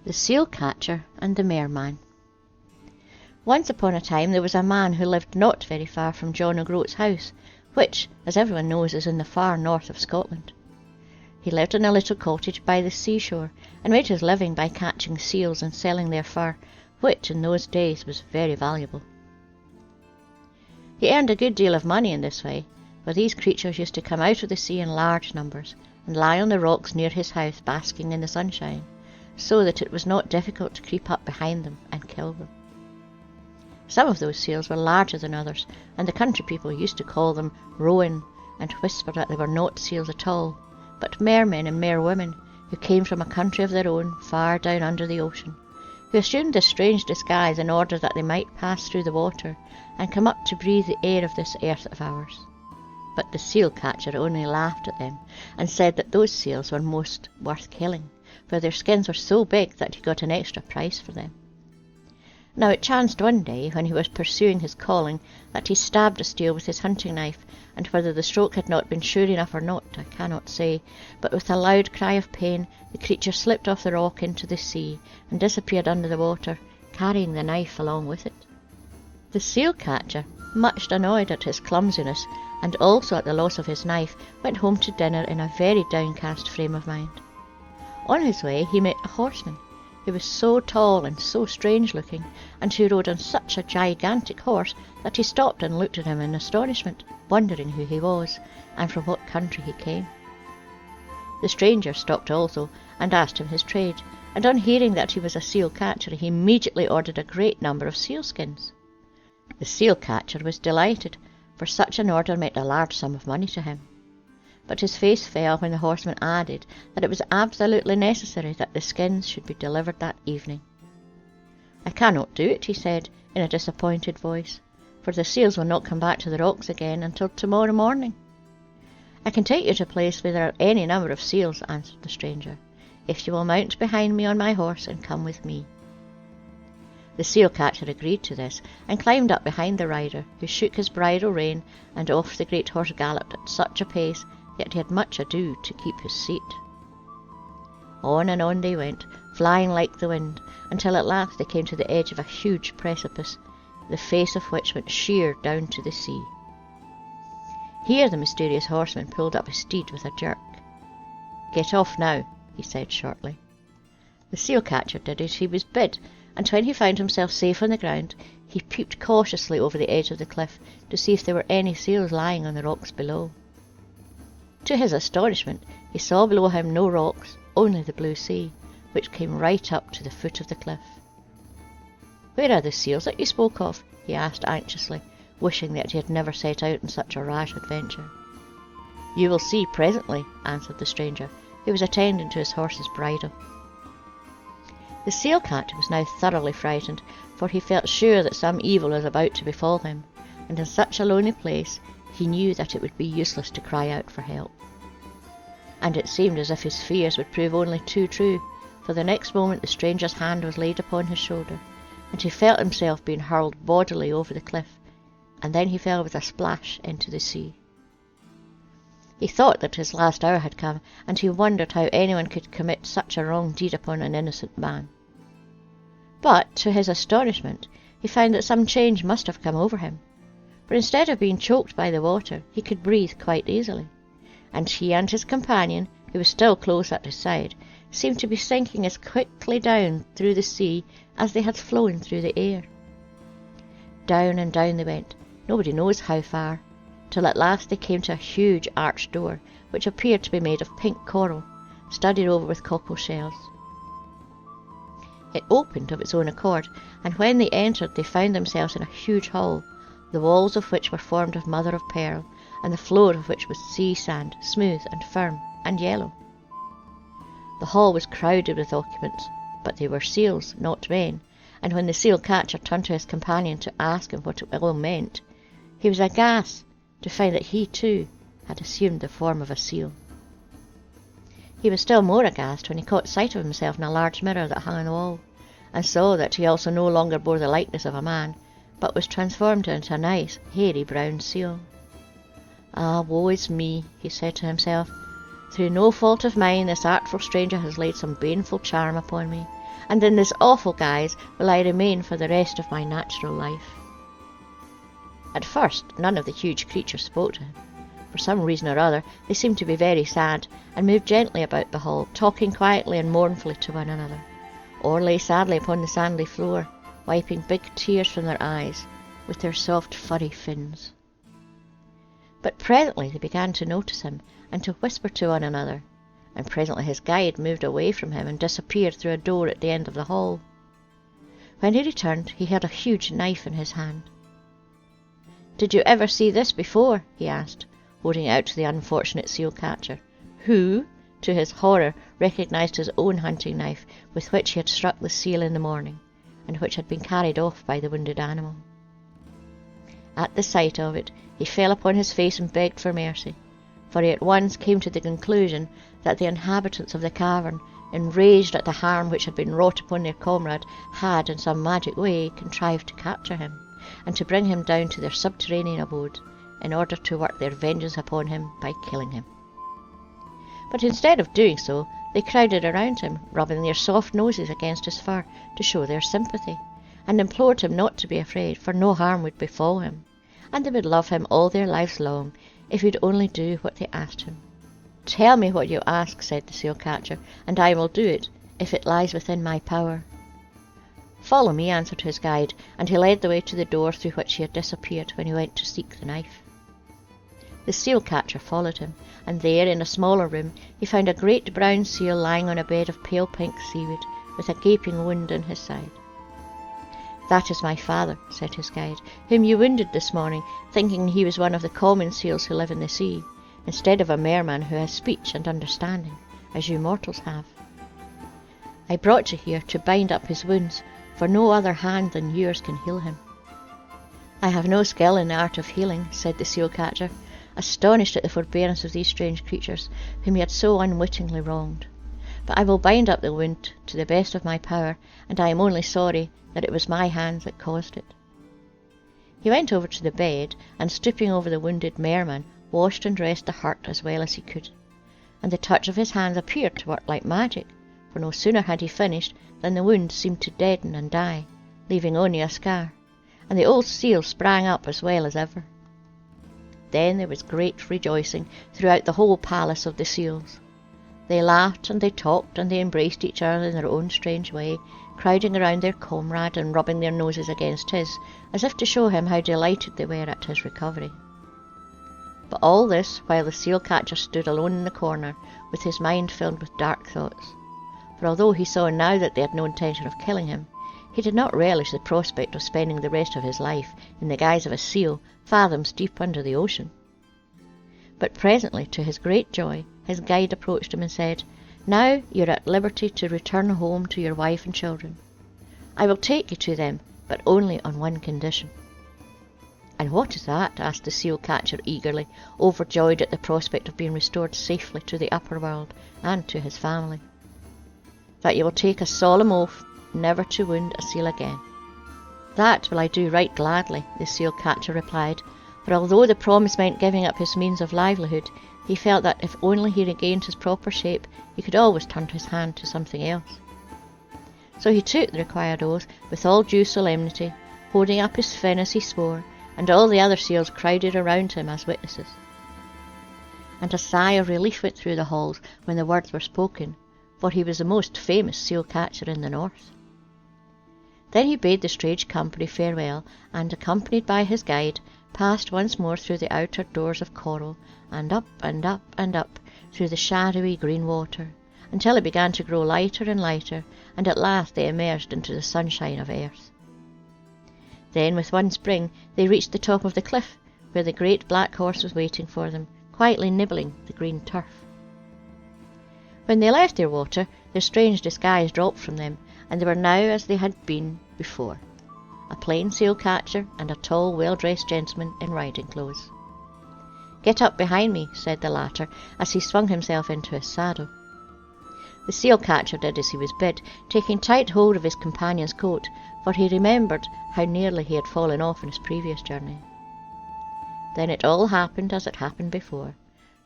The Seal Catcher and the Merman. Once upon a time there was a man who lived not very far from John O'Groat's house, which, as everyone knows, is in the far north of Scotland. He lived in a little cottage by the seashore, and made his living by catching seals and selling their fur, which in those days was very valuable. He earned a good deal of money in this way, for these creatures used to come out of the sea in large numbers, and lie on the rocks near his house basking in the sunshine, so that it was not difficult to creep up behind them and kill them. Some of those seals were larger than others, and the country people used to call them rowan, and whisper that they were not seals at all, but mermen and merwomen, who came from a country of their own far down under the ocean, who assumed this strange disguise in order that they might pass through the water and come up to breathe the air of this earth of ours. But the seal catcher only laughed at them, and said that those seals were most worth killing, for their skins were so big that he got an extra price for them. Now it chanced one day, when he was pursuing his calling, that he stabbed a seal with his hunting knife, and whether the stroke had not been sure enough or not, I cannot say, but with a loud cry of pain the creature slipped off the rock into the sea, and disappeared under the water, carrying the knife along with it. The seal catcher, much annoyed at his clumsiness, and also at the loss of his knife, went home to dinner in a very downcast frame of mind. On his way he met a horseman. He was so tall and so strange-looking, and he rode on such a gigantic horse that he stopped and looked at him in astonishment, wondering who he was, and from what country he came. The stranger stopped also, and asked him his trade, and on hearing that he was a seal catcher, he immediately ordered a great number of sealskins. The seal catcher was delighted, for such an order meant a large sum of money to him. But his face fell when the horseman added that it was absolutely necessary that the skins should be delivered that evening. "I cannot do it," he said, in a disappointed voice, "for the seals will not come back to the rocks again until tomorrow morning." "I can take you to a place where there are any number of seals," answered the stranger, "if you will mount behind me on my horse and come with me." The seal catcher agreed to this, and climbed up behind the rider, who shook his bridle rein, and off the great horse galloped at such a pace that he had much ado to keep his seat. On and on they went, flying like the wind, until at last they came to the edge of a huge precipice, the face of which went sheer down to the sea. Here the mysterious horseman pulled up his steed with a jerk. "Get off now," he said shortly. The seal catcher did as he was bid, and when he found himself safe on the ground, he peeped cautiously over the edge of the cliff to see if there were any seals lying on the rocks below. To his astonishment, he saw below him no rocks, only the blue sea, which came right up to the foot of the cliff. "Where are the seals that you spoke of?" he asked anxiously, wishing that he had never set out on such a rash adventure. "You will see presently," answered the stranger, who was attending to his horse's bridle. The seal catcher was now thoroughly frightened, for he felt sure that some evil was about to befall him, and in such a lonely place he knew that it would be useless to cry out for help. And it seemed as if his fears would prove only too true, for the next moment the stranger's hand was laid upon his shoulder, and he felt himself being hurled bodily over the cliff, and then he fell with a splash into the sea. He thought that his last hour had come, and he wondered how anyone could commit such a wrong deed upon an innocent man. But, to his astonishment, he found that some change must have come over him, for instead of being choked by the water, he could breathe quite easily, and he and his companion, who was still close at his side, seemed to be sinking as quickly down through the sea as they had flown through the air. Down and down they went, nobody knows how far, till at last they came to a huge arched door, which appeared to be made of pink coral, studded over with cockle shells. It opened of its own accord, and when they entered they found themselves in a huge hall, the walls of which were formed of mother of pearl, and the floor of which was sea sand, smooth and firm and yellow. The hall was crowded with occupants, but they were seals, not men, and when the seal catcher turned to his companion to ask him what it all meant, he was aghast to find that he too had assumed the form of a seal. He was still more aghast when he caught sight of himself in a large mirror that hung on the wall, and saw that he also no longer bore the likeness of a man, but was transformed into a nice, hairy brown seal. "Ah, woe is me," he said to himself. Through no fault of mine, this artful stranger has laid some baneful charm upon me, and in this awful guise will I remain for the rest of my natural life." At first, none of the huge creatures spoke to him. For some reason or other, they seemed to be very sad, and moved gently about the hall, talking quietly and mournfully to one another, or lay sadly upon the sandy floor, wiping big tears from their eyes with their soft furry fins. But presently they began to notice him, and to whisper to one another, and presently his guide moved away from him and disappeared through a door at the end of the hall. When he returned, he held a huge knife in his hand. "Did you ever see this before?" he asked, holding it out to the unfortunate seal catcher, who, to his horror, recognised his own hunting knife with which he had struck the seal in the morning, and which had been carried off by the wounded animal. At the sight of it, he fell upon his face and begged for mercy, for he at once came to the conclusion that the inhabitants of the cavern, enraged at the harm which had been wrought upon their comrade, had, in some magic way, contrived to capture him, and to bring him down to their subterranean abode, in order to work their vengeance upon him by killing him. But instead of doing so, they crowded around him, rubbing their soft noses against his fur to show their sympathy, and implored him not to be afraid, for no harm would befall him, and they would love him all their lives long if he'd only do what they asked him. "Tell me what you ask," said the seal catcher, "and I will do it, if it lies within my power." "Follow me," answered his guide, and he led the way to the door through which he had disappeared when he went to seek the knife. The seal catcher followed him, and there, in a smaller room, he found a great brown seal lying on a bed of pale pink seaweed, with a gaping wound in his side. "That is my father," said his guide, "whom you wounded this morning, thinking he was one of the common seals who live in the sea, instead of a merman who has speech and understanding, as you mortals have. I brought you here to bind up his wounds, for no other hand than yours can heal him." "I have no skill in the art of healing," said the seal catcher, astonished at the forbearance of these strange creatures, whom he had so unwittingly wronged. "But I will bind up the wound to the best of my power, and I am only sorry that it was my hands that caused it." He went over to the bed, and stooping over the wounded merman, washed and dressed the hurt as well as he could, and the touch of his hands appeared to work like magic, for no sooner had he finished than the wound seemed to deaden and die, leaving only a scar, and the old seal sprang up as well as ever. Then there was great rejoicing throughout the whole palace of the seals. They laughed and they talked and they embraced each other in their own strange way, crowding around their comrade and rubbing their noses against his, as if to show him how delighted they were at his recovery. But all this while the seal catcher stood alone in the corner, with his mind filled with dark thoughts. For although he saw now that they had no intention of killing him, he did not relish the prospect of spending the rest of his life in the guise of a seal fathoms deep under the ocean. But presently, to his great joy, his guide approached him and said, "Now you are at liberty to return home to your wife and children. I will take you to them, but only on one condition." "And what is that?" asked the seal catcher eagerly, overjoyed at the prospect of being restored safely to the upper world and to his family. "That you will take a solemn oath never to wound a seal again." "That will I do right gladly," the seal catcher replied, for although the promise meant giving up his means of livelihood, he felt that if only he regained his proper shape, he could always turn his hand to something else. So he took the required oath with all due solemnity, holding up his fin as he swore, and all the other seals crowded around him as witnesses. And a sigh of relief went through the halls when the words were spoken, for he was the most famous seal catcher in the north. Then he bade the strange company farewell, and, accompanied by his guide, passed once more through the outer doors of coral, and up and up and up through the shadowy green water, until it began to grow lighter and lighter, and at last they emerged into the sunshine of earth. Then with one spring they reached the top of the cliff, where the great black horse was waiting for them, quietly nibbling the green turf. When they left their water, their strange disguise dropped from them, and they were now as they had been before, a plain seal catcher and a tall, well-dressed gentleman in riding clothes. "Get up behind me," said the latter, as he swung himself into his saddle. The seal catcher did as he was bid, taking tight hold of his companion's coat, for he remembered how nearly he had fallen off in his previous journey. Then it all happened as it happened before.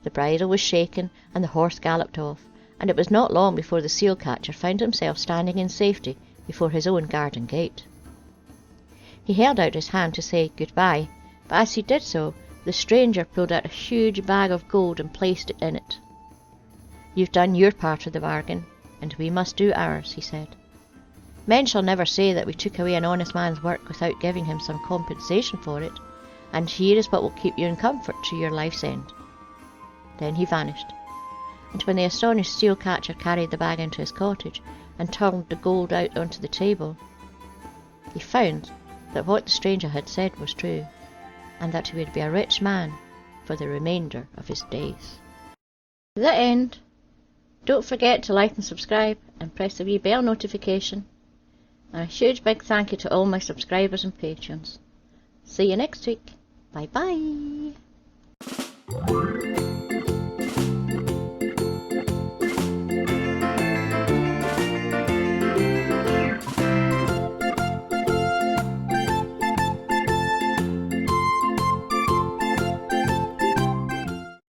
The bridle was shaken and the horse galloped off, and it was not long before the seal catcher found himself standing in safety before his own garden gate. He held out his hand to say goodbye, but as he did so, the stranger pulled out a huge bag of gold and placed it in it. "You've done your part of the bargain, and we must do ours," he said. "Men shall never say that we took away an honest man's work without giving him some compensation for it, and here is what will keep you in comfort to your life's end." Then he vanished, and when the astonished seal catcher carried the bag into his cottage and turned the gold out onto the table, he found that what the stranger had said was true, and that he would be a rich man for the remainder of his days. The end. Don't forget to like and subscribe and press the wee bell notification. And a huge big thank you to all my subscribers and patrons. See you next week. Bye bye.